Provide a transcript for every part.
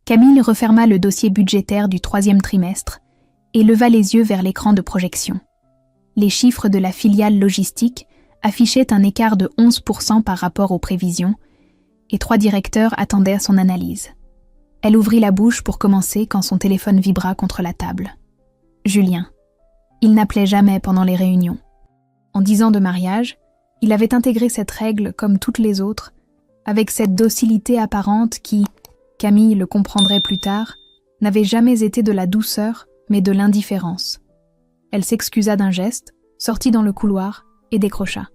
Camille referma le dossier budgétaire du 3e trimestre et leva les yeux vers l'écran de projection. Les chiffres de la filiale logistique affichaient un écart de 11% par rapport aux prévisions, et 3 directeurs attendaient son analyse. Elle ouvrit la bouche pour commencer quand son téléphone vibra contre la table. Julien. Il n'appelait jamais pendant les réunions. En 10 ans de mariage, il avait intégré cette règle comme toutes les autres, avec cette docilité apparente qui, Camille le comprendrait plus tard, n'avait jamais été de la douceur, mais de l'indifférence. Elle s'excusa d'un geste, sortit dans le couloir et décrocha.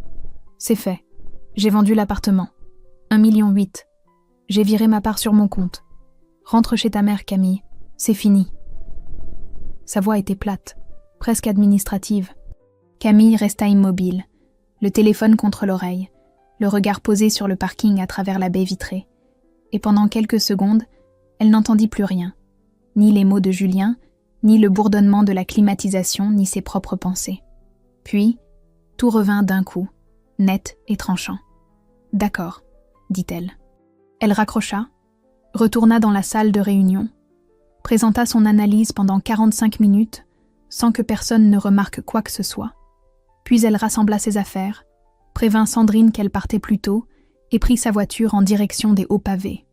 « C'est fait. J'ai vendu l'appartement. 1,8 million. J'ai viré ma part sur mon compte. Rentre chez ta mère, Camille. C'est fini. » Sa voix était plate, presque administrative. Camille resta immobile, le téléphone contre l'oreille, le regard posé sur le parking à travers la baie vitrée. Et pendant quelques secondes, elle n'entendit plus rien. Ni les mots de Julien, ni le bourdonnement de la climatisation, ni ses propres pensées. Puis, tout revint d'un coup, net et tranchant. « D'accord, » dit-elle. Elle raccrocha, retourna dans la salle de réunion, présenta son analyse pendant 45 minutes, sans que personne ne remarque quoi que ce soit. Puis elle rassembla ses affaires, prévint Sandrine qu'elle partait plus tôt et prit sa voiture en direction des hauts pavés.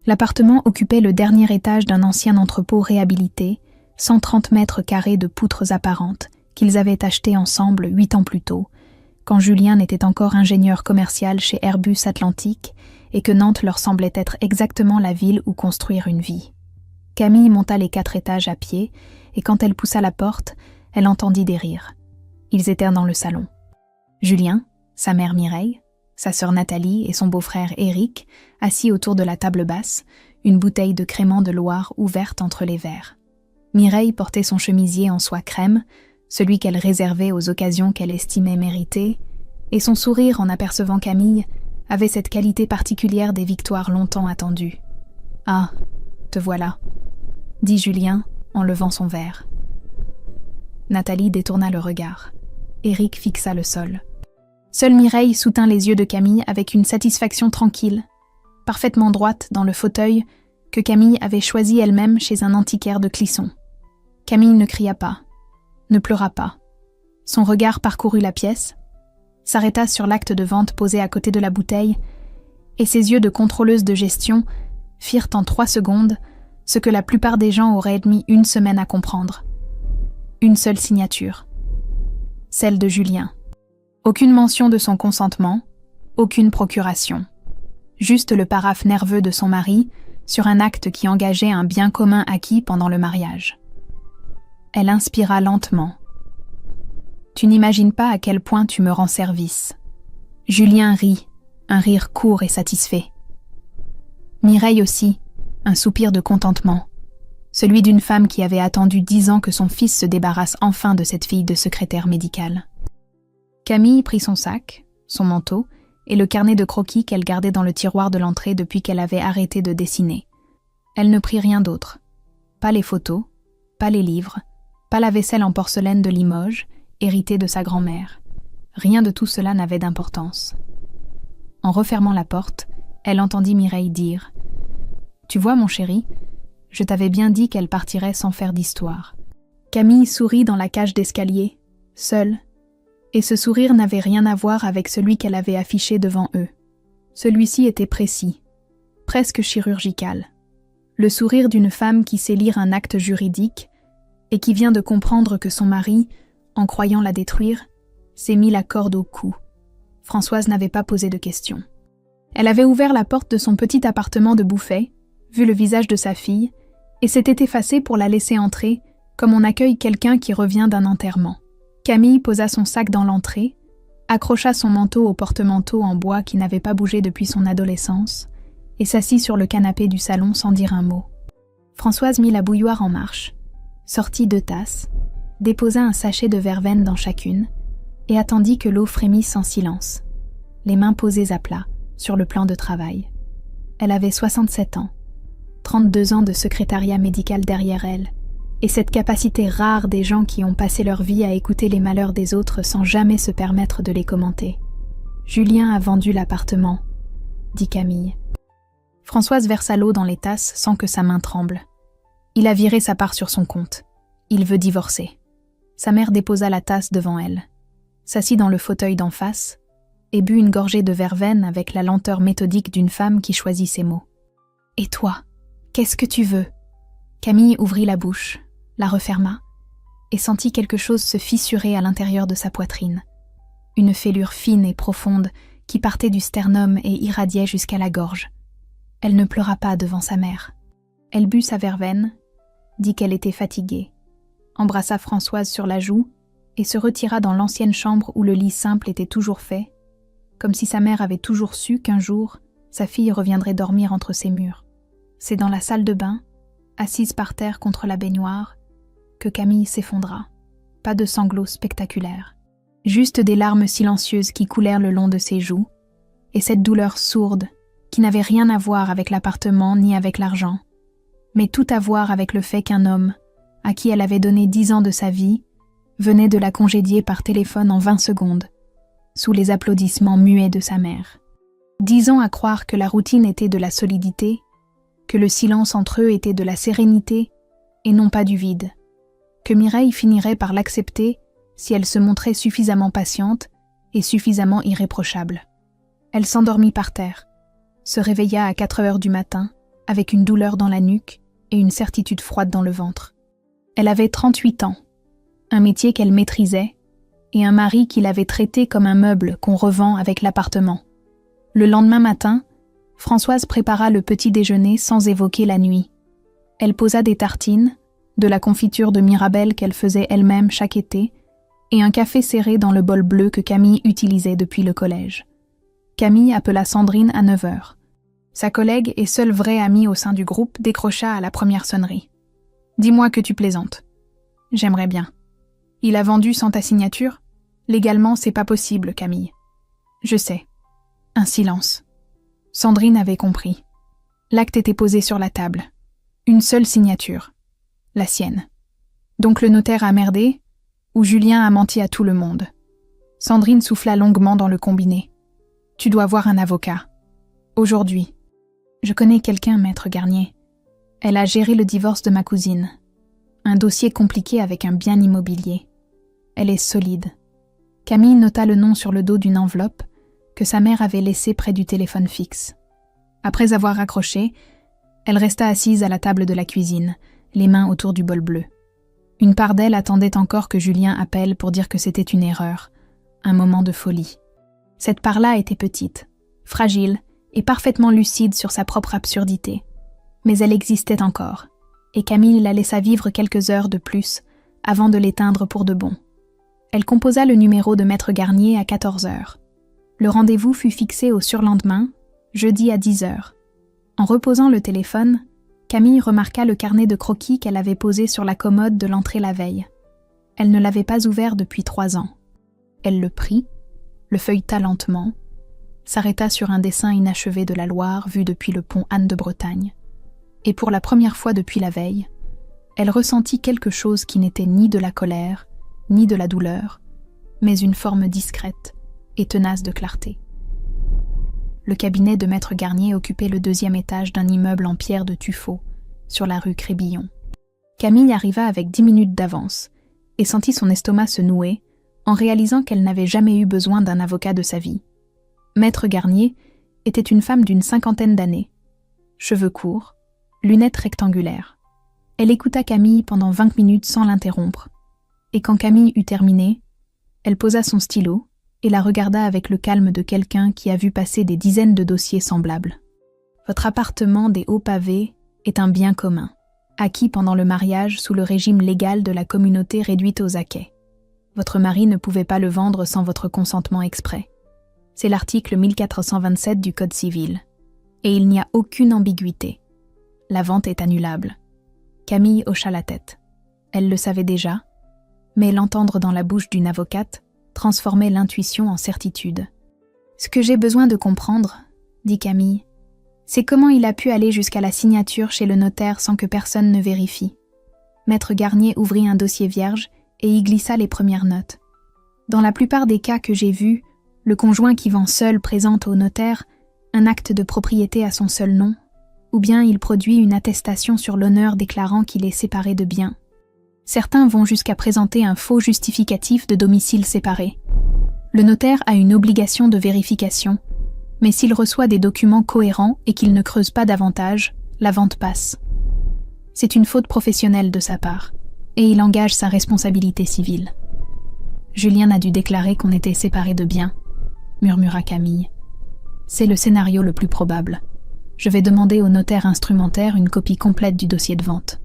L'appartement occupait le dernier étage d'un ancien entrepôt réhabilité, 130 mètres carrés de poutres apparentes qu'ils avaient achetées ensemble 8 ans plus tôt, quand Julien n'était encore ingénieur commercial chez Airbus Atlantique et que Nantes leur semblait être exactement la ville où construire une vie. Camille monta les 4 étages à pied et quand elle poussa la porte, elle entendit des rires. Ils étaient dans le salon. Julien, sa mère Mireille, sa sœur Nathalie et son beau-frère Éric, assis autour de la table basse, une bouteille de crément de Loire ouverte entre les verres. Mireille portait son chemisier en soie crème, celui qu'elle réservait aux occasions qu'elle estimait méritées, et son sourire en apercevant Camille avait cette qualité particulière des victoires longtemps attendues. « Ah, te voilà », dit Julien en levant son verre. Nathalie détourna le regard. Éric fixa le sol. Seule Mireille soutint les yeux de Camille avec une satisfaction tranquille, parfaitement droite dans le fauteuil que Camille avait choisi elle-même chez un antiquaire de Clisson. Camille ne cria pas, ne pleura pas. Son regard parcourut la pièce, s'arrêta sur l'acte de vente posé à côté de la bouteille, et ses yeux de contrôleuse de gestion firent en 3 secondes ce que la plupart des gens auraient mis 1 semaine à comprendre. Une seule signature. Celle de Julien. Aucune mention de son consentement, aucune procuration. Juste le paraphe nerveux de son mari sur un acte qui engageait un bien commun acquis pendant le mariage. Elle inspira lentement. « Tu n'imagines pas à quel point tu me rends service. » Julien rit, un rire court et satisfait. Mireille aussi, un soupir de contentement, celui d'une femme qui avait attendu 10 ans que son fils se débarrasse enfin de cette fille de secrétaire médicale. Camille prit son sac, son manteau et le carnet de croquis qu'elle gardait dans le tiroir de l'entrée depuis qu'elle avait arrêté de dessiner. Elle ne prit rien d'autre. Pas les photos, pas les livres, pas la vaisselle en porcelaine de Limoges, héritée de sa grand-mère. Rien de tout cela n'avait d'importance. En refermant la porte, elle entendit Mireille dire « Tu vois, mon chéri, je t'avais bien dit qu'elle partirait sans faire d'histoire. » Camille sourit dans la cage d'escalier, seule, et ce sourire n'avait rien à voir avec celui qu'elle avait affiché devant eux. Celui-ci était précis, presque chirurgical. Le sourire d'une femme qui sait lire un acte juridique et qui vient de comprendre que son mari, en croyant la détruire, s'est mis la corde au cou. Françoise n'avait pas posé de questions. Elle avait ouvert la porte de son petit appartement de Bouffay, vu le visage de sa fille, et s'était effacée pour la laisser entrer, comme on accueille quelqu'un qui revient d'un enterrement. Camille posa son sac dans l'entrée, accrocha son manteau au porte-manteau en bois qui n'avait pas bougé depuis son adolescence, et s'assit sur le canapé du salon sans dire un mot. Françoise mit la bouilloire en marche, sortit 2 tasses, déposa un sachet de verveine dans chacune, et attendit que l'eau frémisse en silence, les mains posées à plat, sur le plan de travail. Elle avait 67 ans, 32 ans de secrétariat médical derrière elle, et cette capacité rare des gens qui ont passé leur vie à écouter les malheurs des autres sans jamais se permettre de les commenter. « Julien a vendu l'appartement », dit Camille. Françoise versa l'eau dans les tasses sans que sa main tremble. Il a viré sa part sur son compte. Il veut divorcer. Sa mère déposa la tasse devant elle, s'assit dans le fauteuil d'en face et but une gorgée de verveine avec la lenteur méthodique d'une femme qui choisit ses mots. « Et toi, qu'est-ce que tu veux ?» Camille ouvrit la bouche, la referma et sentit quelque chose se fissurer à l'intérieur de sa poitrine. Une fêlure fine et profonde qui partait du sternum et irradiait jusqu'à la gorge. Elle ne pleura pas devant sa mère. Elle but sa verveine, dit qu'elle était fatiguée, embrassa Françoise sur la joue et se retira dans l'ancienne chambre où le lit simple était toujours fait, comme si sa mère avait toujours su qu'un jour, sa fille reviendrait dormir entre ses murs. C'est dans la salle de bain, assise par terre contre la baignoire, que Camille s'effondra. Pas de sanglots spectaculaires. Juste des larmes silencieuses qui coulèrent le long de ses joues, et cette douleur sourde qui n'avait rien à voir avec l'appartement ni avec l'argent, mais tout à voir avec le fait qu'un homme, à qui elle avait donné 10 ans de sa vie, venait de la congédier par téléphone en 20 secondes, sous les applaudissements muets de sa mère. 10 ans à croire que la routine était de la solidité, que le silence entre eux était de la sérénité et non pas du vide, que Mireille finirait par l'accepter si elle se montrait suffisamment patiente et suffisamment irréprochable. Elle s'endormit par terre, se réveilla à 4 heures du matin avec une douleur dans la nuque et une certitude froide dans le ventre. Elle avait 38 ans, un métier qu'elle maîtrisait et un mari qui l'avait traité comme un meuble qu'on revend avec l'appartement. Le lendemain matin, Françoise prépara le petit déjeuner sans évoquer la nuit. Elle posa des tartines, de la confiture de Mirabelle qu'elle faisait elle-même chaque été, et un café serré dans le bol bleu que Camille utilisait depuis le collège. Camille appela Sandrine à 9 heures. Sa collègue et seule vraie amie au sein du groupe décrocha à la première sonnerie. « Dis-moi que tu plaisantes. »« J'aimerais bien. »« Il a vendu sans ta signature ? Légalement, c'est pas possible, Camille. »« Je sais. » Un silence. Sandrine avait compris. L'acte était posé sur la table. Une seule signature. La sienne. Donc le notaire a merdé, ou Julien a menti à tout le monde. Sandrine souffla longuement dans le combiné. « Tu dois voir un avocat. Aujourd'hui. » « Je connais quelqu'un, maître Garnier. Elle a géré le divorce de ma cousine. Un dossier compliqué avec un bien immobilier. Elle est solide. » Camille nota le nom sur le dos d'une enveloppe que sa mère avait laissée près du téléphone fixe. Après avoir raccroché, elle resta assise à la table de la cuisine, les mains autour du bol bleu. Une part d'elle attendait encore que Julien appelle pour dire que c'était une erreur, un moment de folie. Cette part-là était petite, fragile et parfaitement lucide sur sa propre absurdité. Mais elle existait encore, et Camille la laissa vivre quelques heures de plus avant de l'éteindre pour de bon. Elle composa le numéro de maître Garnier à 14 heures. Le rendez-vous fut fixé au surlendemain, jeudi à 10 heures. En reposant le téléphone, Camille remarqua le carnet de croquis qu'elle avait posé sur la commode de l'entrée la veille. Elle ne l'avait pas ouvert depuis 3 ans. Elle le prit, le feuilleta lentement, s'arrêta sur un dessin inachevé de la Loire vu depuis le pont Anne de Bretagne. Et pour la première fois depuis la veille, elle ressentit quelque chose qui n'était ni de la colère, ni de la douleur, mais une forme discrète et tenace de clarté. Le cabinet de maître Garnier occupait le 2e étage d'un immeuble en pierre de tuffeau, sur la rue Crébillon. Camille arriva avec 10 minutes d'avance et sentit son estomac se nouer en réalisant qu'elle n'avait jamais eu besoin d'un avocat de sa vie. Maître Garnier était une femme d'une 50aine d'années, cheveux courts, lunettes rectangulaires. Elle écouta Camille pendant 20 minutes sans l'interrompre, et quand Camille eut terminé, elle posa son stylo et la regarda avec le calme de quelqu'un qui a vu passer des dizaines de dossiers semblables. « Votre appartement des Hauts Pavés est un bien commun, acquis pendant le mariage sous le régime légal de la communauté réduite aux acquêts. Votre mari ne pouvait pas le vendre sans votre consentement exprès. C'est l'article 1427 du Code civil. Et il n'y a aucune ambiguïté. La vente est annulable. » Camille hocha la tête. Elle le savait déjà, mais l'entendre dans la bouche d'une avocate transformait l'intuition en certitude. « Ce que j'ai besoin de comprendre, » dit Camille, « c'est comment il a pu aller jusqu'à la signature chez le notaire sans que personne ne vérifie. » Maître Garnier ouvrit un dossier vierge et y glissa les premières notes. Dans la plupart des cas que j'ai vus, le conjoint qui vend seul présente au notaire un acte de propriété à son seul nom, ou bien il produit une attestation sur l'honneur déclarant qu'il est séparé de biens. Certains vont jusqu'à présenter un faux justificatif de domicile séparé. Le notaire a une obligation de vérification, mais s'il reçoit des documents cohérents et qu'il ne creuse pas davantage, la vente passe. C'est une faute professionnelle de sa part, et il engage sa responsabilité civile. Julien a dû déclarer qu'on était séparés de biens, murmura Camille. C'est le scénario le plus probable. Je vais demander au notaire instrumentaire une copie complète du dossier de vente.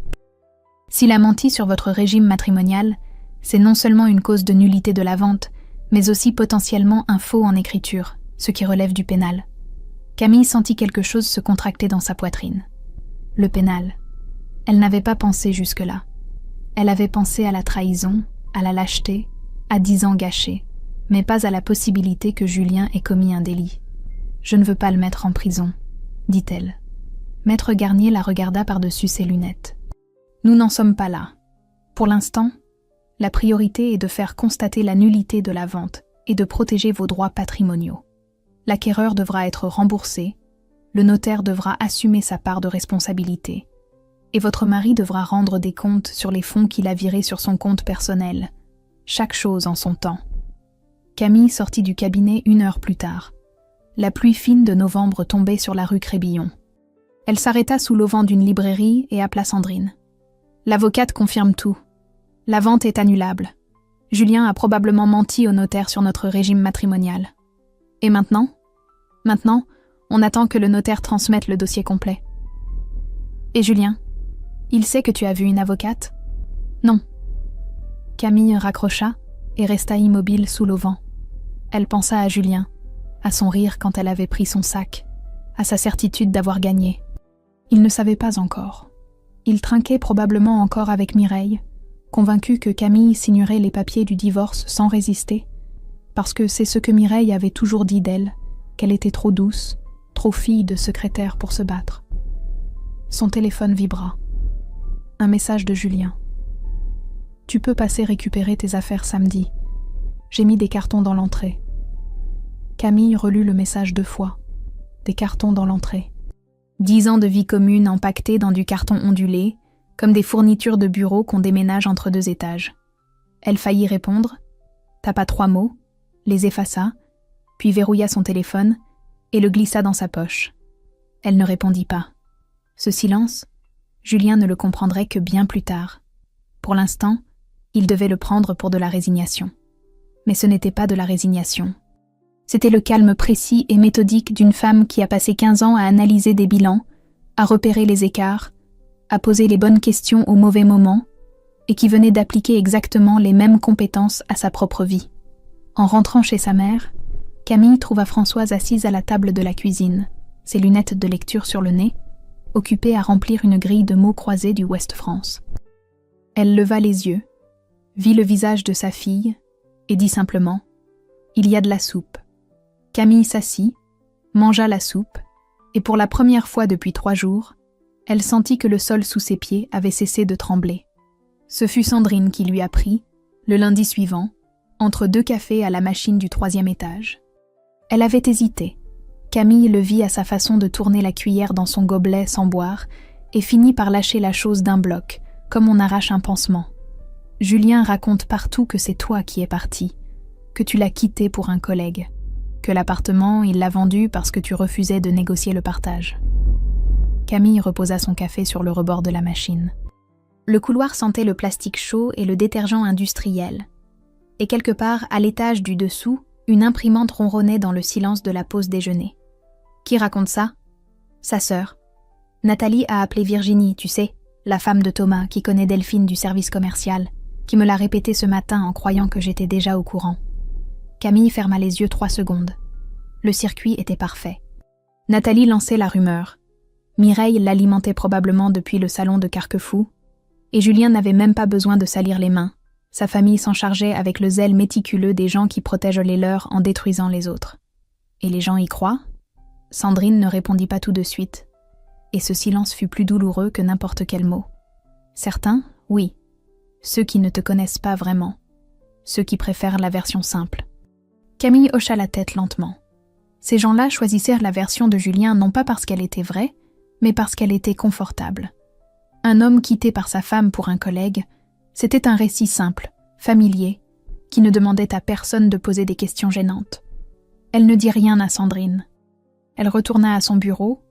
S'il a menti sur votre régime matrimonial, c'est non seulement une cause de nullité de la vente, mais aussi potentiellement un faux en écriture, ce qui relève du pénal. Camille sentit quelque chose se contracter dans sa poitrine. Le pénal. Elle n'avait pas pensé jusque-là. Elle avait pensé à la trahison, à la lâcheté, à 10 ans gâchés, mais pas à la possibilité que Julien ait commis un délit. « Je ne veux pas le mettre en prison », dit-elle. Maître Garnier la regarda par-dessus ses lunettes. « Nous n'en sommes pas là. Pour l'instant, la priorité est de faire constater la nullité de la vente et de protéger vos droits patrimoniaux. L'acquéreur devra être remboursé, le notaire devra assumer sa part de responsabilité, et votre mari devra rendre des comptes sur les fonds qu'il a virés sur son compte personnel. Chaque chose en son temps. » Camille sortit du cabinet 1 heure plus tard. La pluie fine de novembre tombait sur la rue Crébillon. Elle s'arrêta sous l'auvent d'une librairie et appela Sandrine. L'avocate confirme tout. La vente est annulable. Julien a probablement menti au notaire sur notre régime matrimonial. Et maintenant ? Maintenant, on attend que le notaire transmette le dossier complet. Et Julien ? Il sait que tu as vu une avocate ? Non. Camille raccrocha et resta immobile sous l'auvent. Elle pensa à Julien, à son rire quand elle avait pris son sac, à sa certitude d'avoir gagné. Il ne savait pas encore. Il trinquait probablement encore avec Mireille, convaincu que Camille signerait les papiers du divorce sans résister, parce que c'est ce que Mireille avait toujours dit d'elle, qu'elle était trop douce, trop fille de secrétaire pour se battre. Son téléphone vibra. Un message de Julien. « Tu peux passer récupérer tes affaires samedi. J'ai mis des cartons dans l'entrée. » Camille relut le message 2 fois. Des cartons dans l'entrée. 10 ans de vie commune empaquetés dans du carton ondulé, comme des fournitures de bureau qu'on déménage entre 2 étages. Elle faillit répondre, tapa 3 mots, les effaça, puis verrouilla son téléphone et le glissa dans sa poche. Elle ne répondit pas. Ce silence, Julien ne le comprendrait que bien plus tard. Pour l'instant, il devait le prendre pour de la résignation. Mais ce n'était pas de la résignation. C'était le calme précis et méthodique d'une femme qui a passé 15 ans à analyser des bilans, à repérer les écarts, à poser les bonnes questions au mauvais moment, et qui venait d'appliquer exactement les mêmes compétences à sa propre vie. En rentrant chez sa mère, Camille trouva Françoise assise à la table de la cuisine, ses lunettes de lecture sur le nez, occupée à remplir une grille de mots croisés du Ouest France. Elle leva les yeux, vit le visage de sa fille, et dit simplement « Il y a de la soupe ». Camille s'assit, mangea la soupe, et pour la première fois depuis 3 jours, elle sentit que le sol sous ses pieds avait cessé de trembler. Ce fut Sandrine qui lui apprit, le lundi suivant, entre 2 cafés à la machine du 3e étage. Elle avait hésité. Camille le vit à sa façon de tourner la cuillère dans son gobelet sans boire et finit par lâcher la chose d'un bloc, comme on arrache un pansement. Julien raconte partout que c'est toi qui es parti, que tu l'as quitté pour un collègue, que l'appartement, il l'a vendu parce que tu refusais de négocier le partage. Camille reposa son café sur le rebord de la machine. Le couloir sentait le plastique chaud et le détergent industriel. Et quelque part, à l'étage du dessous, une imprimante ronronnait dans le silence de la pause déjeuner. Qui raconte ça ? Sa sœur. Nathalie a appelé Virginie, tu sais, la femme de Thomas qui connaît Delphine du service commercial, qui me l'a répété ce matin en croyant que j'étais déjà au courant. Camille ferma les yeux 3 secondes. Le circuit était parfait. Nathalie lançait la rumeur. Mireille l'alimentait probablement depuis le salon de Carquefou, et Julien n'avait même pas besoin de salir les mains. Sa famille s'en chargeait avec le zèle méticuleux des gens qui protègent les leurs en détruisant les autres. Et les gens y croient ? Sandrine ne répondit pas tout de suite, et ce silence fut plus douloureux que n'importe quel mot. Certains, oui. Ceux qui ne te connaissent pas vraiment. Ceux qui préfèrent la version simple. Camille hocha la tête lentement. Ces gens-là choisissèrent la version de Julien non pas parce qu'elle était vraie, mais parce qu'elle était confortable. Un homme quitté par sa femme pour un collègue, c'était un récit simple, familier, qui ne demandait à personne de poser des questions gênantes. Elle ne dit rien à Sandrine. Elle retourna à son bureau,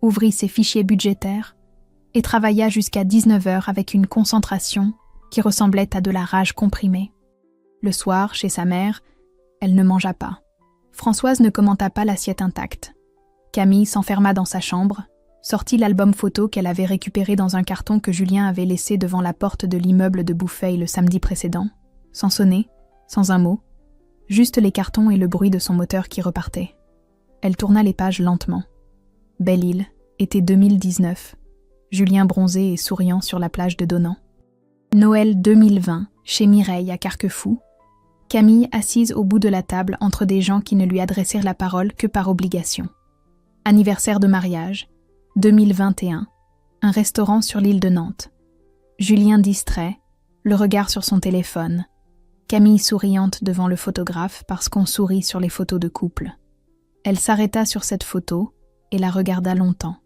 ouvrit ses fichiers budgétaires et travailla jusqu'à 19h avec une concentration qui ressemblait à de la rage comprimée. Le soir, chez sa mère, elle ne mangea pas. Françoise ne commenta pas l'assiette intacte. Camille s'enferma dans sa chambre, sortit l'album photo qu'elle avait récupéré dans un carton que Julien avait laissé devant la porte de l'immeuble de Bouffeil le samedi précédent, sans sonner, sans un mot, juste les cartons et le bruit de son moteur qui repartait. Elle tourna les pages lentement. Belle-Île, été 2019. Julien bronzé et souriant sur la plage de Donan. Noël 2020, chez Mireille à Carquefou. Camille assise au bout de la table entre des gens qui ne lui adressèrent la parole que par obligation. Anniversaire de mariage, 2021, un restaurant sur l'île de Nantes. Julien distrait, le regard sur son téléphone. Camille souriante devant le photographe parce qu'on sourit sur les photos de couple. Elle s'arrêta sur cette photo et la regarda longtemps.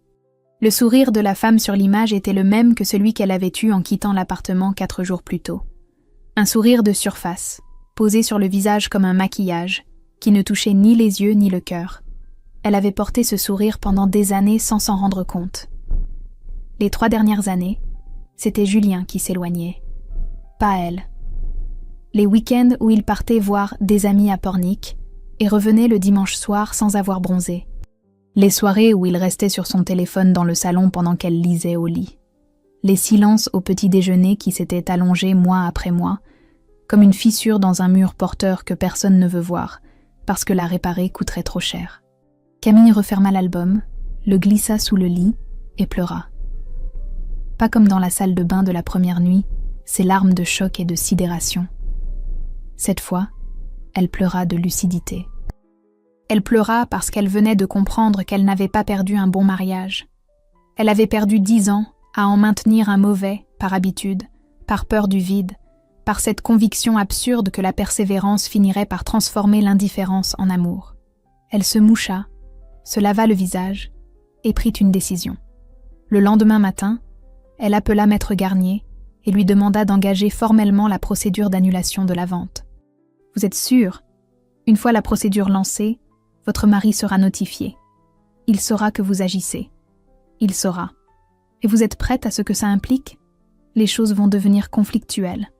Le sourire de la femme sur l'image était le même que celui qu'elle avait eu en quittant l'appartement 4 jours plus tôt. Un sourire de surface, posé sur le visage comme un maquillage, qui ne touchait ni les yeux ni le cœur. Elle avait porté ce sourire pendant des années sans s'en rendre compte. Les 3 dernières années, c'était Julien qui s'éloignait, pas elle. Les week-ends où il partait voir des amis à Pornic et revenait le dimanche soir sans avoir bronzé. Les soirées où il restait sur son téléphone dans le salon pendant qu'elle lisait au lit. Les silences au petit déjeuner qui s'étaient allongés mois après mois, comme une fissure dans un mur porteur que personne ne veut voir, parce que la réparer coûterait trop cher. Camille referma l'album, le glissa sous le lit et pleura. Pas comme dans la salle de bain de la première nuit, ses larmes de choc et de sidération. Cette fois, elle pleura de lucidité. Elle pleura parce qu'elle venait de comprendre qu'elle n'avait pas perdu un bon mariage. Elle avait perdu 10 ans à en maintenir un mauvais, par habitude, par peur du vide, par cette conviction absurde que la persévérance finirait par transformer l'indifférence en amour. Elle se moucha, se lava le visage et prit une décision. Le lendemain matin, elle appela Maître Garnier et lui demanda d'engager formellement la procédure d'annulation de la vente. « Vous êtes sûr ? Une fois la procédure lancée, votre mari sera notifié. Il saura que vous agissez. Il saura. Et vous êtes prête à ce que ça implique ? Les choses vont devenir conflictuelles. »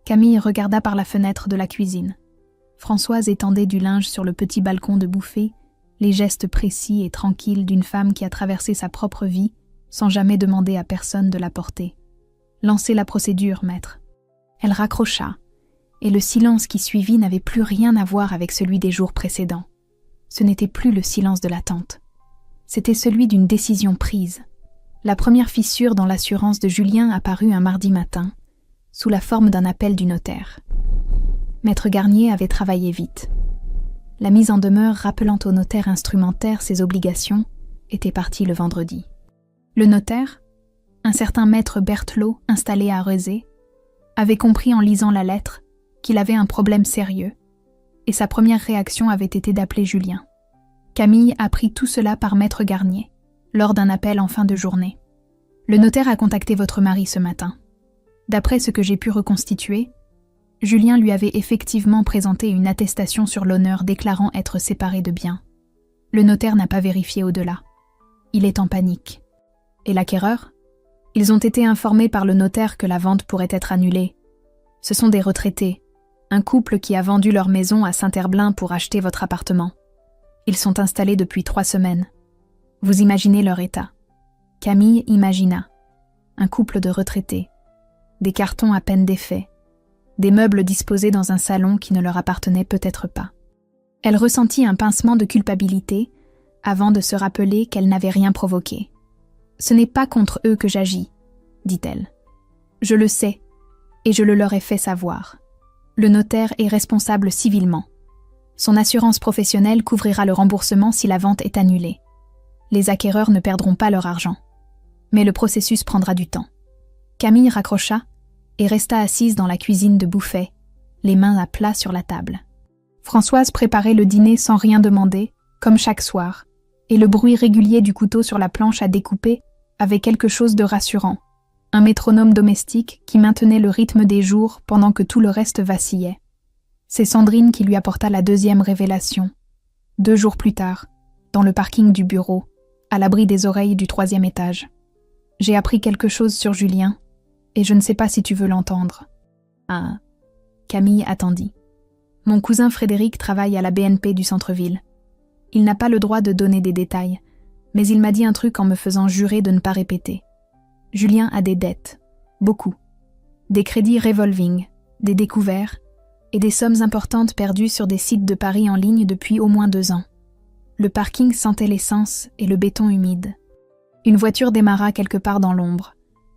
Camille regarda par la fenêtre de la cuisine. Françoise étendait du linge sur le petit balcon de Bouffay, les gestes précis et tranquilles d'une femme qui a traversé sa propre vie sans jamais demander à personne de la porter. « Lancez la procédure, maître. » Elle raccrocha, et le silence qui suivit n'avait plus rien à voir avec celui des jours précédents. Ce n'était plus le silence de l'attente. C'était celui d'une décision prise. La première fissure dans l'assurance de Julien apparut un mardi matin, sous la forme d'un appel du notaire. Maître Garnier avait travaillé vite. La mise en demeure rappelant au notaire instrumentaire ses obligations était partie le vendredi. Le notaire, un certain maître Berthelot installé à Rezé, avait compris en lisant la lettre qu'il avait un problème sérieux, et sa première réaction avait été d'appeler Julien. Camille apprit tout cela par Maître Garnier, lors d'un appel en fin de journée. Le notaire a contacté votre mari ce matin. D'après ce que j'ai pu reconstituer, Julien lui avait effectivement présenté une attestation sur l'honneur déclarant être séparé de biens. Le notaire n'a pas vérifié au-delà. Il est en panique. Et l'acquéreur ? Ils ont été informés par le notaire que la vente pourrait être annulée. Ce sont des retraités, un couple qui a vendu leur maison à Saint-Herblain pour acheter votre appartement. Ils sont installés depuis 3 semaines. Vous imaginez leur état. Camille imagina. Un couple de retraités. Des cartons à peine défaits. Des meubles disposés dans un salon qui ne leur appartenait peut-être pas. Elle ressentit un pincement de culpabilité avant de se rappeler qu'elle n'avait rien provoqué. « Ce n'est pas contre eux que j'agis, » dit-elle. « Je le sais, et je le leur ai fait savoir. Le notaire est responsable civilement. Son assurance professionnelle couvrira le remboursement si la vente est annulée. Les acquéreurs ne perdront pas leur argent. Mais le processus prendra du temps. » Camille raccrocha et resta assise dans la cuisine de Bouffay, les mains à plat sur la table. Françoise préparait le dîner sans rien demander, comme chaque soir, et le bruit régulier du couteau sur la planche à découper avait quelque chose de rassurant, un métronome domestique qui maintenait le rythme des jours pendant que tout le reste vacillait. C'est Sandrine qui lui apporta la deuxième révélation. 2 jours plus tard, dans le parking du bureau, à l'abri des oreilles du 3e étage. J'ai appris quelque chose sur Julien, et je ne sais pas si tu veux l'entendre. Ah, Camille attendit. Mon cousin Frédéric travaille à la BNP du centre-ville. Il n'a pas le droit de donner des détails, mais il m'a dit un truc en me faisant jurer de ne pas répéter. Julien a des dettes, beaucoup. Des crédits revolving, des découverts, et des sommes importantes perdues sur des sites de paris en ligne depuis au moins 2 ans. Le parking sentait l'essence et le béton humide. Une voiture démarra quelque part dans l'ombre,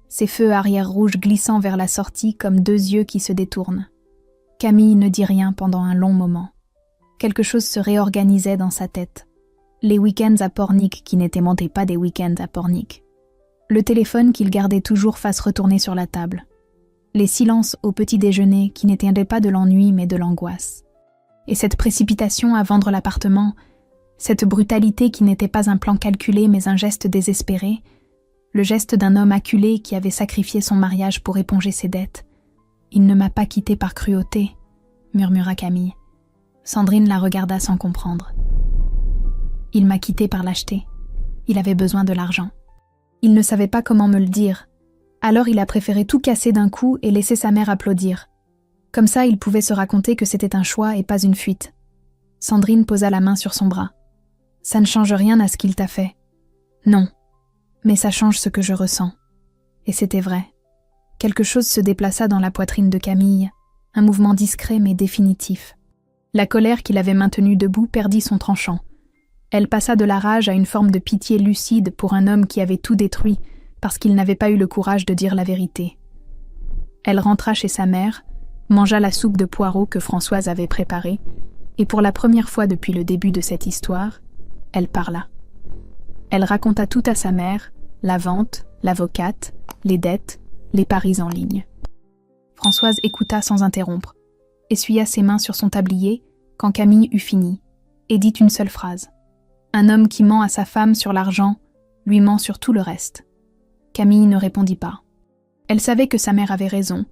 ses feux arrière rouges glissant vers la sortie comme 2 yeux qui se détournent. Camille ne dit rien pendant un long moment. Quelque chose se réorganisait dans sa tête. Les week-ends à Pornic qui n'étaient montés pas des week-ends à Pornic. Le téléphone qu'il gardait toujours face retournée sur la table. Les silences au petit déjeuner qui n'étaient pas de l'ennui mais de l'angoisse. Et cette précipitation à vendre l'appartement, cette brutalité qui n'était pas un plan calculé mais un geste désespéré, le geste d'un homme acculé qui avait sacrifié son mariage pour éponger ses dettes. « Il ne m'a pas quittée par cruauté », murmura Camille. Sandrine la regarda sans comprendre. « Il m'a quittée par lâcheté. Il avait besoin de l'argent. Il ne savait pas comment me le dire. Alors il a préféré tout casser d'un coup et laisser sa mère applaudir. Comme ça, il pouvait se raconter que c'était un choix et pas une fuite. » Sandrine posa la main sur son bras. « Ça ne change rien à ce qu'il t'a fait. » »« Non, mais ça change ce que je ressens. » Et c'était vrai. Quelque chose se déplaça dans la poitrine de Camille, un mouvement discret mais définitif. La colère qui l'avait maintenue debout perdit son tranchant. Elle passa de la rage à une forme de pitié lucide pour un homme qui avait tout détruit parce qu'il n'avait pas eu le courage de dire la vérité. Elle rentra chez sa mère, mangea la soupe de poireaux que Françoise avait préparée, et pour la première fois depuis le début de cette histoire, elle parla. Elle raconta tout à sa mère, la vente, l'avocate, les dettes, les paris en ligne. Françoise écouta sans interrompre, essuya ses mains sur son tablier quand Camille eut fini, et dit une seule phrase. Un homme qui ment à sa femme sur l'argent, lui ment sur tout le reste. Camille ne répondit pas. Elle savait que sa mère avait raison,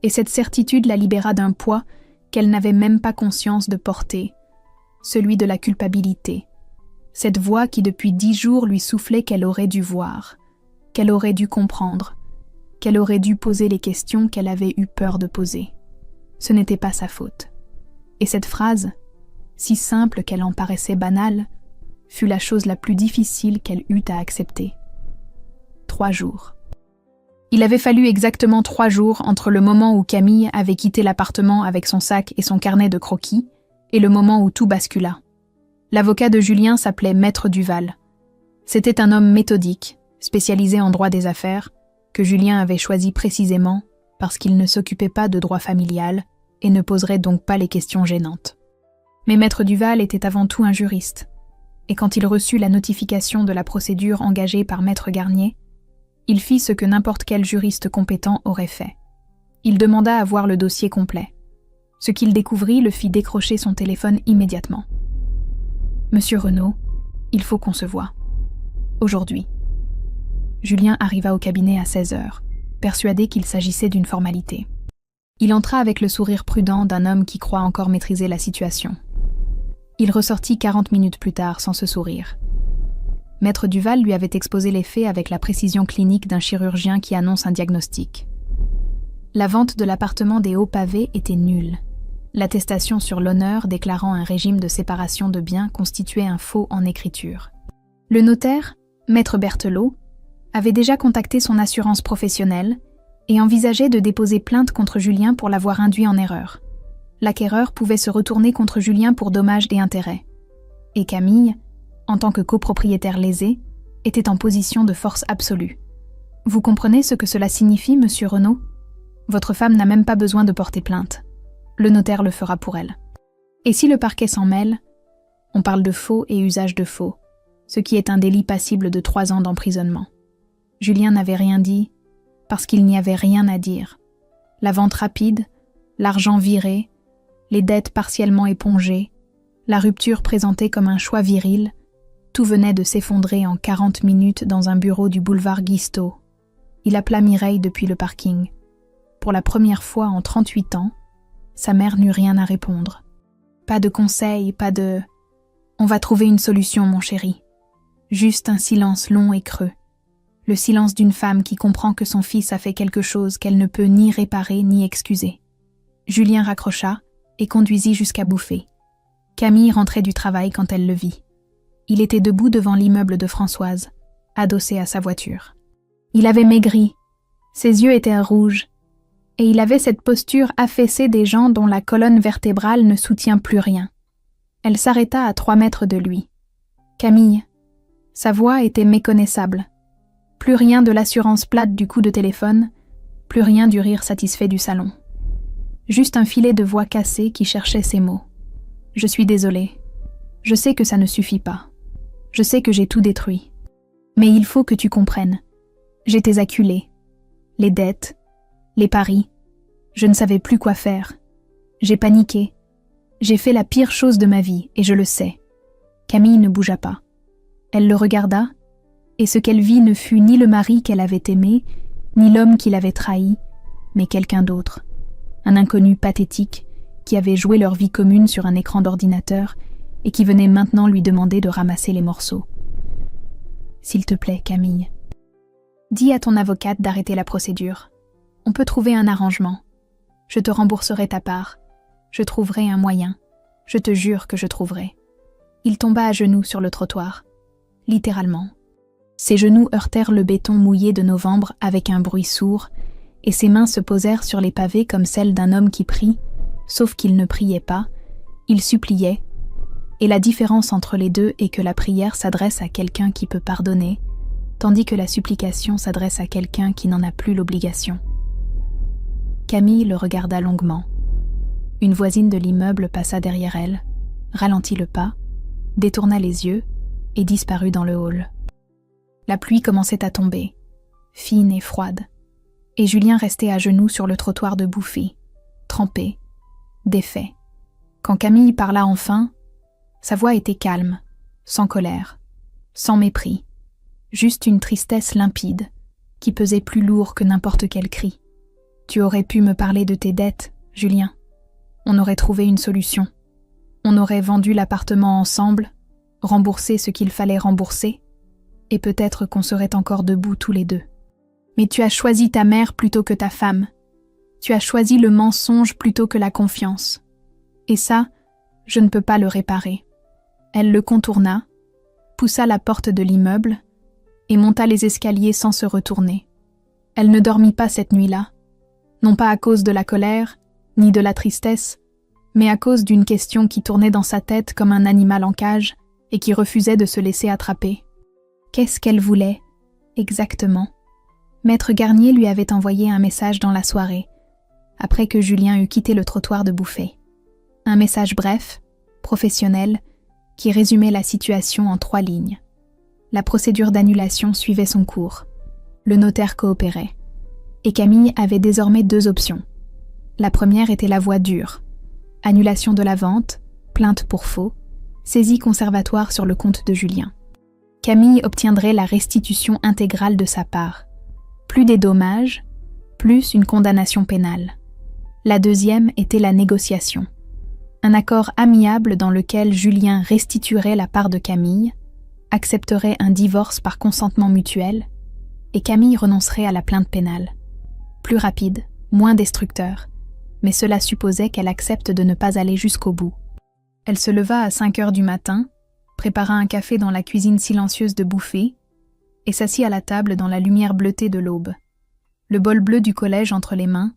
et cette certitude la libéra d'un poids qu'elle n'avait même pas conscience de porter, celui de la culpabilité. Cette voix qui depuis 10 jours lui soufflait qu'elle aurait dû voir, qu'elle aurait dû comprendre, qu'elle aurait dû poser les questions qu'elle avait eu peur de poser. Ce n'était pas sa faute. Et cette phrase, si simple qu'elle en paraissait banale, fut la chose la plus difficile qu'elle eut à accepter. 3 jours. Il avait fallu exactement 3 jours entre le moment où Camille avait quitté l'appartement avec son sac et son carnet de croquis et le moment où tout bascula. L'avocat de Julien s'appelait Maître Duval. C'était un homme méthodique, spécialisé en droit des affaires, que Julien avait choisi précisément parce qu'il ne s'occupait pas de droit familial et ne poserait donc pas les questions gênantes. Mais Maître Duval était avant tout un juriste, et quand il reçut la notification de la procédure engagée par Maître Garnier, il fit ce que n'importe quel juriste compétent aurait fait. Il demanda à voir le dossier complet. Ce qu'il découvrit le fit décrocher son téléphone immédiatement. « Monsieur Renaud, il faut qu'on se voie. Aujourd'hui. » Julien arriva au cabinet à 16 heures, persuadé qu'il s'agissait d'une formalité. Il entra avec le sourire prudent d'un homme qui croit encore maîtriser la situation. Il ressortit 40 minutes plus tard sans ce sourire. Maître Duval lui avait exposé les faits avec la précision clinique d'un chirurgien qui annonce un diagnostic. La vente de l'appartement des Hauts-Pavés était nulle. L'attestation sur l'honneur déclarant un régime de séparation de biens constituait un faux en écriture. Le notaire, Maître Berthelot, avait déjà contacté son assurance professionnelle et envisageait de déposer plainte contre Julien pour l'avoir induit en erreur. L'acquéreur pouvait se retourner contre Julien pour dommages et intérêts. Et Camille, en tant que copropriétaire lésé, était en position de force absolue. Vous comprenez ce que cela signifie, monsieur Renaud ? Votre femme n'a même pas besoin de porter plainte. Le notaire le fera pour elle. Et si le parquet s'en mêle, on parle de faux et usage de faux, ce qui est un délit passible de 3 ans d'emprisonnement. Julien n'avait rien dit, parce qu'il n'y avait rien à dire. La vente rapide, l'argent viré, les dettes partiellement épongées, la rupture présentée comme un choix viril, Tout venait de s'effondrer en 40 minutes dans un bureau du boulevard Guisteau. Il appela Mireille depuis le parking. Pour la première fois en 38 ans, sa mère n'eut rien à répondre. Pas de conseils, pas de « On va trouver une solution, mon chéri ». Juste un silence long et creux. Le silence d'une femme qui comprend que son fils a fait quelque chose qu'elle ne peut ni réparer ni excuser. Julien raccrocha et conduisit jusqu'à Bouffay. Camille rentrait du travail quand elle le vit. Il était debout devant l'immeuble de Françoise, adossé à sa voiture. Il avait maigri, ses yeux étaient rouges, et il avait cette posture affaissée des gens dont la colonne vertébrale ne soutient plus rien. Elle s'arrêta à 3 mètres de lui. Camille. Sa voix était méconnaissable. Plus rien de l'assurance plate du coup de téléphone, plus rien du rire satisfait du salon. Juste un filet de voix cassée qui cherchait ses mots. « Je suis désolée. Je sais que ça ne suffit pas. Je sais que j'ai tout détruit. Mais il faut que tu comprennes. J'étais acculée. Les dettes, les paris. Je ne savais plus quoi faire. J'ai paniqué. J'ai fait la pire chose de ma vie, et je le sais. » Camille ne bougea pas. Elle le regarda, et ce qu'elle vit ne fut ni le mari qu'elle avait aimé, ni l'homme qui l'avait trahi, mais quelqu'un d'autre. Un inconnu pathétique qui avait joué leur vie commune sur un écran d'ordinateur et qui venait maintenant lui demander de ramasser les morceaux. « S'il te plaît, Camille, dis à ton avocate d'arrêter la procédure. On peut trouver un arrangement. Je te rembourserai ta part. Je trouverai un moyen. Je te jure que je trouverai. » Il tomba à genoux sur le trottoir. Littéralement. Ses genoux heurtèrent le béton mouillé de novembre avec un bruit sourd, et ses mains se posèrent sur les pavés comme celles d'un homme qui prie, sauf qu'il ne priait pas, il suppliait, et la différence entre les deux est que la prière s'adresse à quelqu'un qui peut pardonner, tandis que la supplication s'adresse à quelqu'un qui n'en a plus l'obligation. Camille le regarda longuement. Une voisine de l'immeuble passa derrière elle, ralentit le pas, détourna les yeux et disparut dans le hall. La pluie commençait à tomber, fine et froide, et Julien restait à genoux sur le trottoir de Bouffay, trempé, défait. Quand Camille parla enfin, sa voix était calme, sans colère, sans mépris, juste une tristesse limpide qui pesait plus lourd que n'importe quel cri. « Tu aurais pu me parler de tes dettes, Julien. On aurait trouvé une solution. On aurait vendu l'appartement ensemble, remboursé ce qu'il fallait rembourser, et peut-être qu'on serait encore debout tous les deux. Mais tu as choisi ta mère plutôt que ta femme. Tu as choisi le mensonge plutôt que la confiance. Et ça, je ne peux pas le réparer. » Elle le contourna, poussa la porte de l'immeuble et monta les escaliers sans se retourner. Elle ne dormit pas cette nuit-là, non pas à cause de la colère, ni de la tristesse, mais à cause d'une question qui tournait dans sa tête comme un animal en cage et qui refusait de se laisser attraper. Qu'est-ce qu'elle voulait, exactement? Maître Garnier lui avait envoyé un message dans la soirée, après que Julien eut quitté le trottoir de Bouffay. Un message bref, professionnel, qui résumait la situation en 3 lignes. La procédure d'annulation suivait son cours. Le notaire coopérait. Et Camille avait désormais 2 options. La première était la voie dure. Annulation de la vente, plainte pour faux, saisie conservatoire sur le compte de Julien. Camille obtiendrait la restitution intégrale de sa part. Plus des dommages, plus une condamnation pénale. La deuxième était la négociation. Un accord amiable dans lequel Julien restituerait la part de Camille, accepterait un divorce par consentement mutuel, et Camille renoncerait à la plainte pénale. Plus rapide, moins destructeur, mais cela supposait qu'elle accepte de ne pas aller jusqu'au bout. Elle se leva à 5 heures du matin, prépara un café dans la cuisine silencieuse de Bouffay, et s'assit à la table dans la lumière bleutée de l'aube. Le bol bleu du collège entre les mains,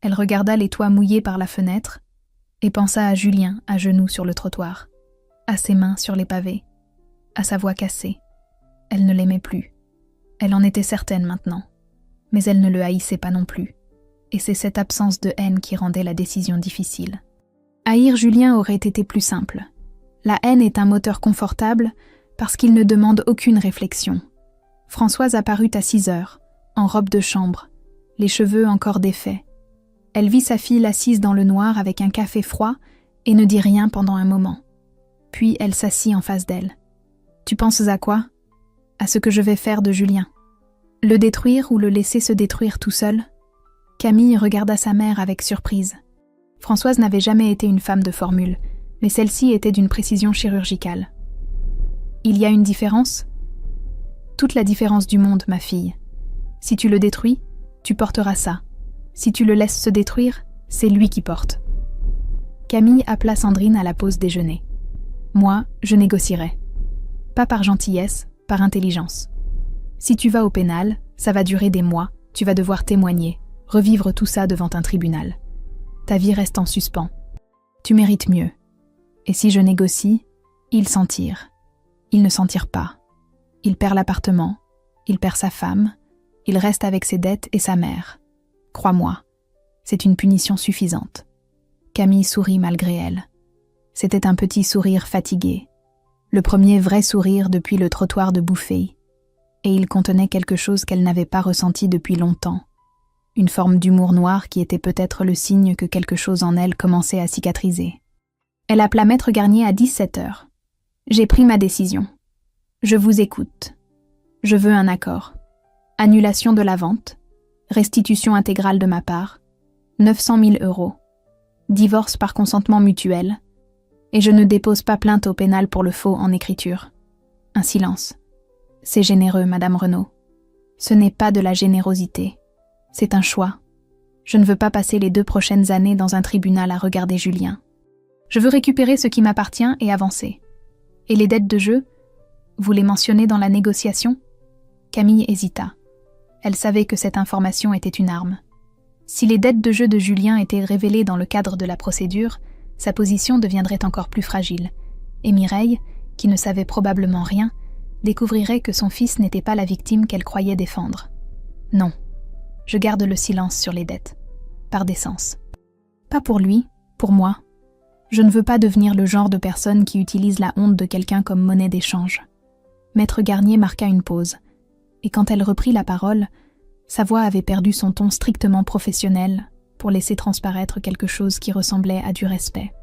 elle regarda les toits mouillés par la fenêtre, et pensa à Julien à genoux sur le trottoir, à ses mains sur les pavés, à sa voix cassée. Elle ne l'aimait plus. Elle en était certaine maintenant, mais elle ne le haïssait pas non plus, et c'est cette absence de haine qui rendait la décision difficile. Haïr Julien aurait été plus simple. La haine est un moteur confortable parce qu'il ne demande aucune réflexion. Françoise apparut à 6 heures, en robe de chambre, les cheveux encore défaits. Elle vit sa fille assise dans le noir avec un café froid et ne dit rien pendant un moment. Puis elle s'assit en face d'elle. Tu penses à quoi? À ce que je vais faire de Julien. Le détruire ou le laisser se détruire tout seul? Camille regarda sa mère avec surprise. Françoise n'avait jamais été une femme de formule, mais celle-ci était d'une précision chirurgicale. Il y a une différence? Toute la différence du monde, ma fille. Si tu le détruis, tu porteras ça. Si tu le laisses se détruire, c'est lui qui porte. Camille appela Sandrine à la pause déjeuner. Moi, je négocierai. Pas par gentillesse, par intelligence. Si tu vas au pénal, ça va durer des mois, tu vas devoir témoigner, revivre tout ça devant un tribunal. Ta vie reste en suspens. Tu mérites mieux. Et si je négocie, il s'en tire. Il ne s'en tire pas. Il perd l'appartement, il perd sa femme, il reste avec ses dettes et sa mère. Crois-moi, c'est une punition suffisante. Camille sourit malgré elle. C'était un petit sourire fatigué. Le premier vrai sourire depuis le trottoir de Bouffay. Et il contenait quelque chose qu'elle n'avait pas ressenti depuis longtemps. Une forme d'humour noir qui était peut-être le signe que quelque chose en elle commençait à cicatriser. Elle appela Maître Garnier à 17h. J'ai pris ma décision. Je vous écoute. Je veux un accord. Annulation de la vente, restitution intégrale de ma part, 900 000 €, divorce par consentement mutuel, et je ne dépose pas plainte au pénal pour le faux en écriture. Un silence. C'est généreux, Madame Renaud. Ce n'est pas de la générosité. C'est un choix. Je ne veux pas passer les 2 prochaines années dans un tribunal à regarder Julien. Je veux récupérer ce qui m'appartient et avancer. Et les dettes de jeu? Vous les mentionnez dans la négociation? Camille hésita. Elle savait que cette information était une arme. Si les dettes de jeu de Julien étaient révélées dans le cadre de la procédure, sa position deviendrait encore plus fragile. Et Mireille, qui ne savait probablement rien, découvrirait que son fils n'était pas la victime qu'elle croyait défendre. Non, je garde le silence sur les dettes. Par décence. Pas pour lui, pour moi. Je ne veux pas devenir le genre de personne qui utilise la honte de quelqu'un comme monnaie d'échange. Maître Garnier marqua une pause, et quand elle reprit la parole, sa voix avait perdu son ton strictement professionnel pour laisser transparaître quelque chose qui ressemblait à du respect.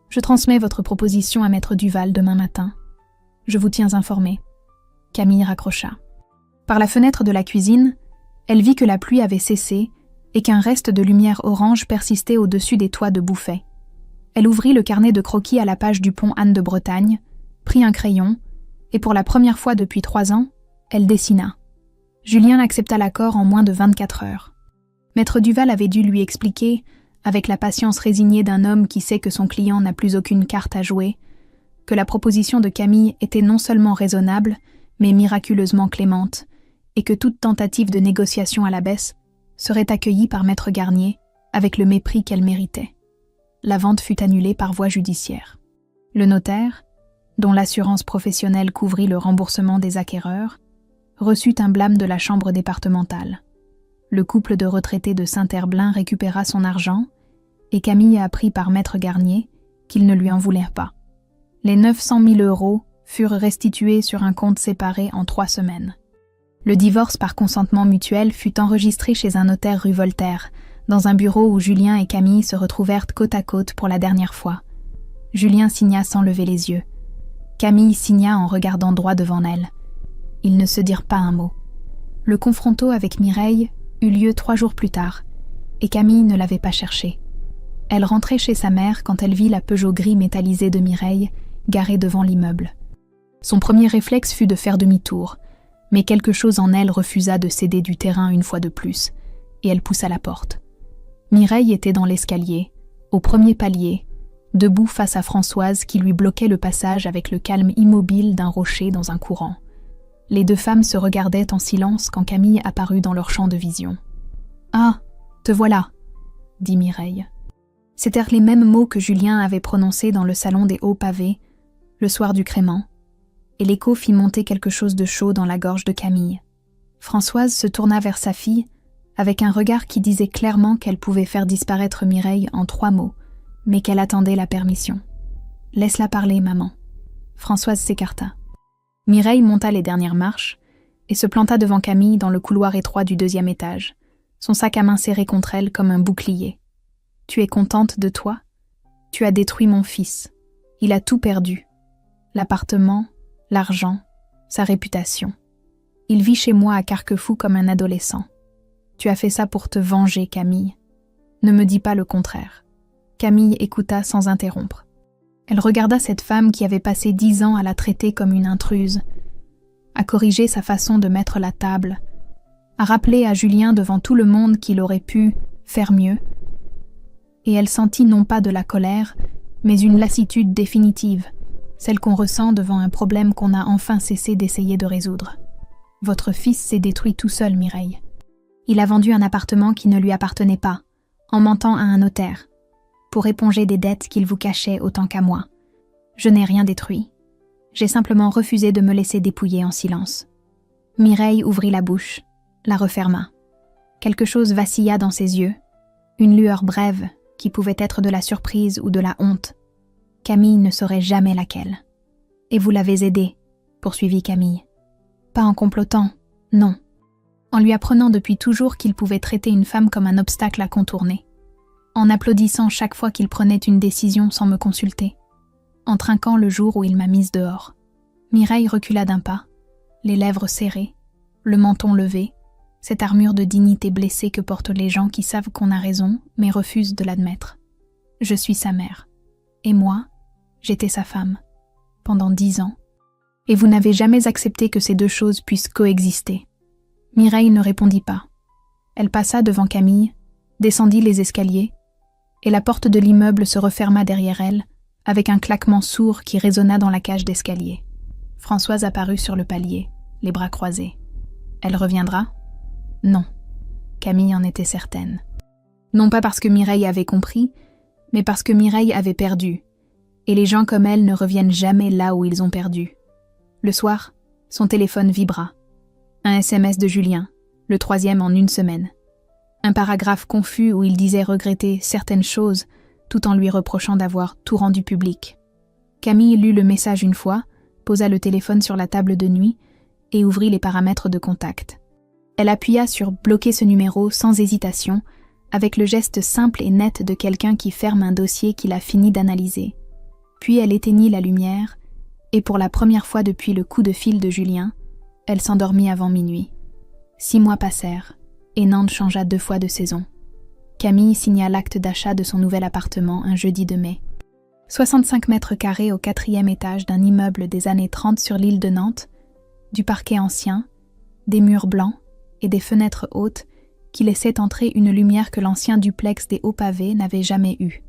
Je transmets votre proposition à Maître Duval demain matin. Je vous tiens informé. Camille raccrocha. Par la fenêtre de la cuisine, elle vit que la pluie avait cessé et qu'un reste de lumière orange persistait au-dessus des toits de Bouffay. Elle ouvrit le carnet de croquis à la page du pont Anne de Bretagne, prit un crayon, et pour la première fois depuis 3 ans, elle dessina. Julien accepta l'accord en moins de 24 heures. Maître Duval avait dû lui expliquer, avec la patience résignée d'un homme qui sait que son client n'a plus aucune carte à jouer, que la proposition de Camille était non seulement raisonnable, mais miraculeusement clémente, et que toute tentative de négociation à la baisse serait accueillie par Maître Garnier avec le mépris qu'elle méritait. La vente fut annulée par voie judiciaire. Le notaire, dont l'assurance professionnelle couvrit le remboursement des acquéreurs, reçut un blâme de la chambre départementale. Le couple de retraités de Saint-Herblain récupéra son argent et Camille apprit par Maître Garnier qu'il ne lui en voulait pas. Les 900 000 € furent restitués sur un compte séparé en 3 semaines. Le divorce par consentement mutuel fut enregistré chez un notaire rue Voltaire, dans un bureau où Julien et Camille se retrouvèrent côte à côte pour la dernière fois. Julien signa sans lever les yeux. Camille signa en regardant droit devant elle. Ils ne se dirent pas un mot. Le confronto avec Mireille eut lieu 3 jours plus tard, et Camille ne l'avait pas cherché. Elle rentrait chez sa mère quand elle vit la Peugeot gris métallisée de Mireille garée devant l'immeuble. Son premier réflexe fut de faire demi-tour, mais quelque chose en elle refusa de céder du terrain une fois de plus, et elle poussa la porte. Mireille était dans l'escalier, au premier palier, debout face à Françoise qui lui bloquait le passage avec le calme immobile d'un rocher dans un courant. Les 2 femmes se regardaient en silence quand Camille apparut dans leur champ de vision. « Ah, te voilà !» dit Mireille. C'étaient les mêmes mots que Julien avait prononcés dans le salon des hauts pavés, le soir du crément, et l'écho fit monter quelque chose de chaud dans la gorge de Camille. Françoise se tourna vers sa fille, avec un regard qui disait clairement qu'elle pouvait faire disparaître Mireille en 3 mots, mais qu'elle attendait la permission. « Laisse-la parler, maman. » Françoise s'écarta. Mireille monta les dernières marches et se planta devant Camille dans le couloir étroit du 2e étage, son sac à main serré contre elle comme un bouclier. « Tu es contente de toi? Tu as détruit mon fils. Il a tout perdu. L'appartement, l'argent, sa réputation. Il vit chez moi à Carquefou comme un adolescent. Tu as fait ça pour te venger, Camille. Ne me dis pas le contraire. Camille écouta sans interrompre. Elle regarda cette femme qui avait passé 10 ans à la traiter comme une intruse, à corriger sa façon de mettre la table, à rappeler à Julien devant tout le monde qu'il aurait pu faire mieux. Et elle sentit non pas de la colère, mais une lassitude définitive, celle qu'on ressent devant un problème qu'on a enfin cessé d'essayer de résoudre. Votre fils s'est détruit tout seul, Mireille. Il a vendu un appartement qui ne lui appartenait pas, en mentant à un notaire, pour éponger des dettes qu'il vous cachait autant qu'à moi. Je n'ai rien détruit. J'ai simplement refusé de me laisser dépouiller en silence. Mireille ouvrit la bouche, la referma. Quelque chose vacilla dans ses yeux, une lueur brève qui pouvait être de la surprise ou de la honte. Camille ne saurait jamais laquelle. Et vous l'avez aidé, poursuivit Camille. Pas en complotant, non. En lui apprenant depuis toujours qu'il pouvait traiter une femme comme un obstacle à contourner. En applaudissant chaque fois qu'il prenait une décision sans me consulter. En trinquant le jour où il m'a mise dehors. Mireille recula d'un pas, les lèvres serrées, le menton levé, cette armure de dignité blessée que portent les gens qui savent qu'on a raison, mais refusent de l'admettre. Je suis sa mère. Et moi, j'étais sa femme. Pendant 10 ans. Et vous n'avez jamais accepté que ces deux choses puissent coexister. Mireille ne répondit pas. Elle passa devant Camille, descendit les escaliers, et la porte de l'immeuble se referma derrière elle, avec un claquement sourd qui résonna dans la cage d'escalier. Françoise apparut sur le palier, les bras croisés. Elle reviendra ? Non. Camille en était certaine. Non pas parce que Mireille avait compris, mais parce que Mireille avait perdu, et les gens comme elle ne reviennent jamais là où ils ont perdu. Le soir, son téléphone vibra. Un SMS de Julien, le 3e en 1 semaine. Un paragraphe confus où il disait regretter certaines choses, tout en lui reprochant d'avoir tout rendu public. Camille lut le message une fois, posa le téléphone sur la table de nuit et ouvrit les paramètres de contact. Elle appuya sur « Bloquer ce numéro » sans hésitation, avec le geste simple et net de quelqu'un qui ferme un dossier qu'il a fini d'analyser. Puis elle éteignit la lumière, et pour la première fois depuis le coup de fil de Julien, elle s'endormit avant minuit. 6 mois passèrent, et Nantes changea 2 fois de saison. Camille signa l'acte d'achat de son nouvel appartement un jeudi de mai. 65 mètres carrés au 4e étage d'un immeuble des années 30 sur l'île de Nantes, du parquet ancien, des murs blancs et des fenêtres hautes qui laissaient entrer une lumière que l'ancien duplex des hauts pavés n'avait jamais eue.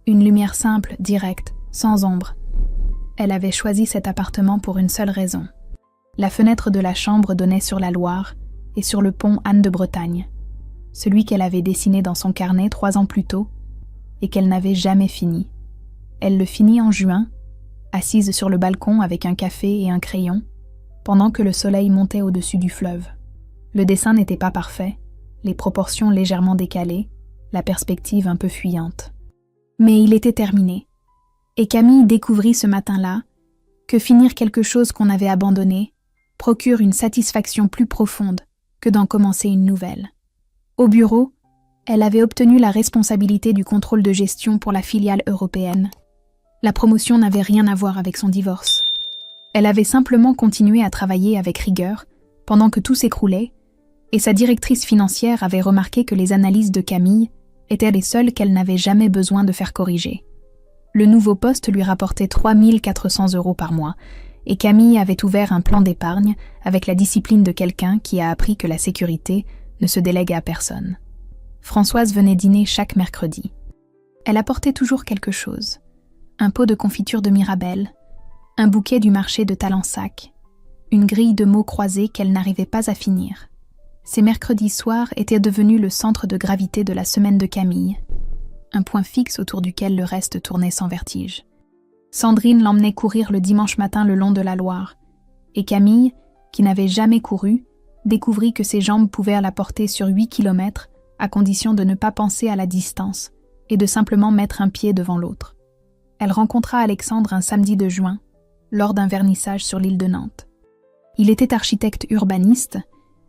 Une lumière simple, directe, sans ombre. Elle avait choisi cet appartement pour une seule raison. La fenêtre de la chambre donnait sur la Loire et sur le pont Anne de Bretagne, celui qu'elle avait dessiné dans son carnet 3 ans plus tôt et qu'elle n'avait jamais fini. Elle le finit en juin, assise sur le balcon avec un café et un crayon, pendant que le soleil montait au-dessus du fleuve. Le dessin n'était pas parfait, les proportions légèrement décalées, la perspective un peu fuyante. Mais il était terminé. Et Camille découvrit ce matin-là que finir quelque chose qu'on avait abandonné procure une satisfaction plus profonde que d'en commencer une nouvelle. Au bureau, elle avait obtenu la responsabilité du contrôle de gestion pour la filiale européenne. La promotion n'avait rien à voir avec son divorce. Elle avait simplement continué à travailler avec rigueur pendant que tout s'écroulait, et sa directrice financière avait remarqué que les analyses de Camille étaient les seules qu'elle n'avait jamais besoin de faire corriger. Le nouveau poste lui rapportait 3 400 € par mois, et Camille avait ouvert un plan d'épargne avec la discipline de quelqu'un qui a appris que la sécurité ne se délègue à personne. Françoise venait dîner chaque mercredi. Elle apportait toujours quelque chose. Un pot de confiture de Mirabelle, un bouquet du marché de Talensac, une grille de mots croisés qu'elle n'arrivait pas à finir. Ces mercredis soirs étaient devenus le centre de gravité de la semaine de Camille, un point fixe autour duquel le reste tournait sans vertige. Sandrine l'emmenait courir le dimanche matin le long de la Loire, et Camille, qui n'avait jamais couru, découvrit que ses jambes pouvaient la porter sur 8 kilomètres à condition de ne pas penser à la distance et de simplement mettre un pied devant l'autre. Elle rencontra Alexandre un samedi de juin, lors d'un vernissage sur l'île de Nantes. Il était architecte urbaniste,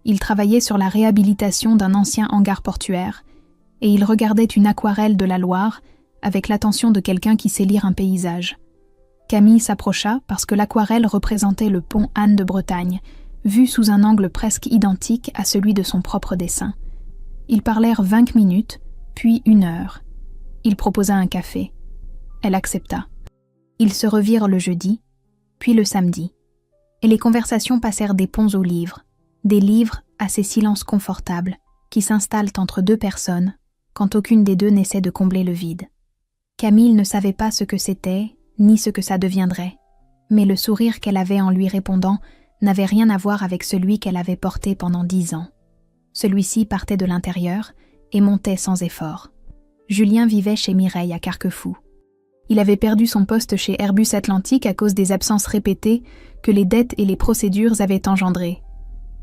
il travaillait sur la réhabilitation d'un ancien hangar portuaire, et il regardait une aquarelle de la Loire avec l'attention de quelqu'un qui sait lire un paysage. Camille s'approcha parce que l'aquarelle représentait le pont Anne de Bretagne, vu sous un angle presque identique à celui de son propre dessin. Ils parlèrent 20 minutes, puis 1 heure. Il proposa un café. Elle accepta. Ils se revirent le jeudi, puis le samedi. Et les conversations passèrent des ponts aux livres, des livres à ces silences confortables qui s'installent entre 2 personnes quand aucune des deux n'essaie de combler le vide. Camille ne savait pas ce que c'était, ni ce que ça deviendrait, mais le sourire qu'elle avait en lui répondant n'avait rien à voir avec celui qu'elle avait porté pendant 10 ans. Celui-ci partait de l'intérieur et montait sans effort. Julien vivait chez Mireille à Carquefou. Il avait perdu son poste chez Airbus Atlantique à cause des absences répétées que les dettes et les procédures avaient engendrées.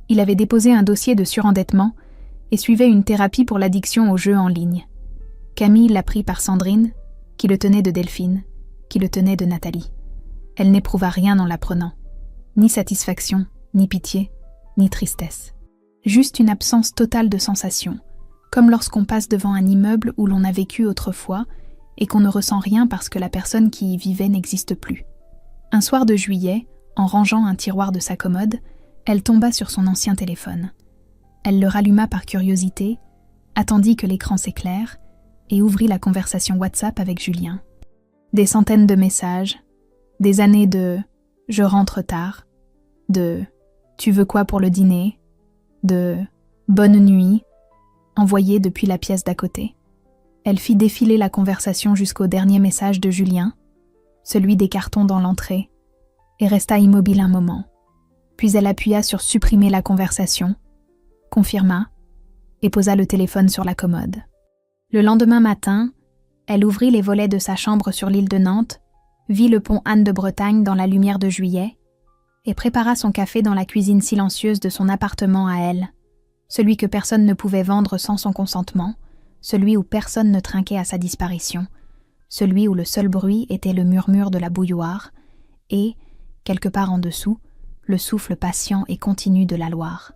Il avait déposé un dossier de surendettement et suivait une thérapie pour l'addiction aux jeux en ligne. Camille l'apprit par Sandrine, qui le tenait de Delphine, qui le tenait de Nathalie. Elle n'éprouva rien en l'apprenant. Ni satisfaction, ni pitié, ni tristesse. Juste une absence totale de sensations, comme lorsqu'on passe devant un immeuble où l'on a vécu autrefois et qu'on ne ressent rien parce que la personne qui y vivait n'existe plus. Un soir de juillet, en rangeant un tiroir de sa commode, elle tomba sur son ancien téléphone. Elle le ralluma par curiosité, attendit que l'écran s'éclaire et ouvrit la conversation WhatsApp avec Julien. Des centaines de messages, des années de « je rentre tard », de « tu veux quoi pour le dîner », de « bonne nuit », envoyés depuis la pièce d'à côté. Elle fit défiler la conversation jusqu'au dernier message de Julien, celui des cartons dans l'entrée, et resta immobile un moment. Puis elle appuya sur « supprimer la conversation », confirma et posa le téléphone sur la commode. Le lendemain matin, elle ouvrit les volets de sa chambre sur l'île de Nantes, vit le pont Anne de Bretagne dans la lumière de juillet et prépara son café dans la cuisine silencieuse de son appartement à elle, celui que personne ne pouvait vendre sans son consentement, celui où personne ne trinquait à sa disparition, celui où le seul bruit était le murmure de la bouilloire et, quelque part en dessous, le souffle patient et continu de la Loire.